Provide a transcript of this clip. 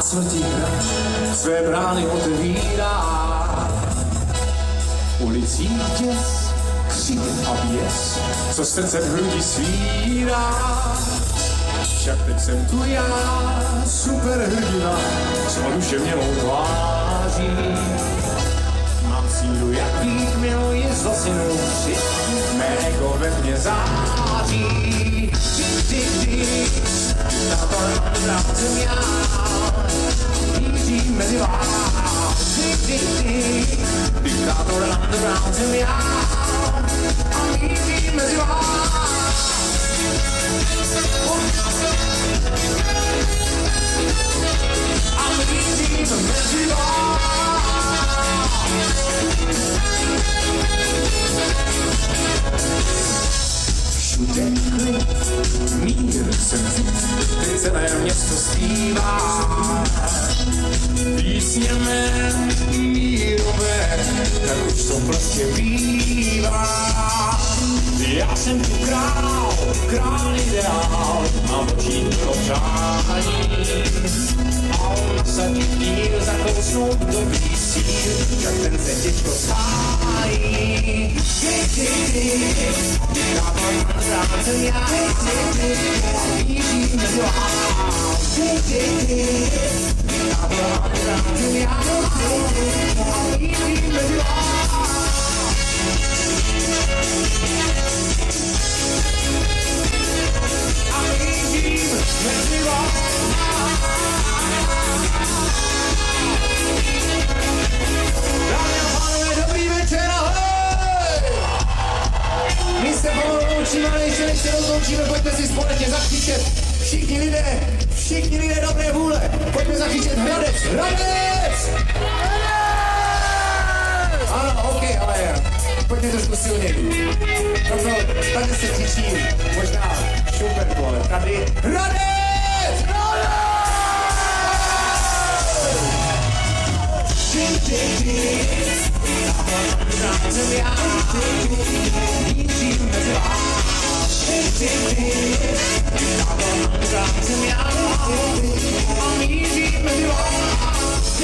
smrti hrad své brány otevírá. Ulicí děs, křik a běs, co srdce v hrudi svírá. Však teď jsem tu já, superhrdina, s oduševnělou tváří. Mám sílu, jakých miluji zlozinou při, mé ego ve mně září. Diktátor vrátím já, mířím mezi vás. Diktátor vrátím já, a mířím mezi vás. A mířím mezi vás. Všude klid, mír jsem teď celé město zpívá. Písně mé mírové, tak už to prostě bývá. Já jsem tu král ideál, mám očí plno přání. A on nasadí díl, zakousnout dobrý síl, jak ten se těžko shájí. Diktátor vrátím já, mířím mezi vás. Diktátor vrátím já, mířím mezi vás. A mířím mezi vás. Dámy a pánové, dobrý večer, ahoj! My se pomalu loučíme, ale ještě než se rozloučíme, pojďme si společně zakřičet. Všichni lidé dobré vůle, pojďme zakřičet Hradec! Hradec! Ano, ok, ale pojďme trošku silněji. Tady se křičí, možná šumperku, ale tady Hradec! Hradec! Vrátím já, mířím mezi vás. Vrátím já, a mířím mezi vás.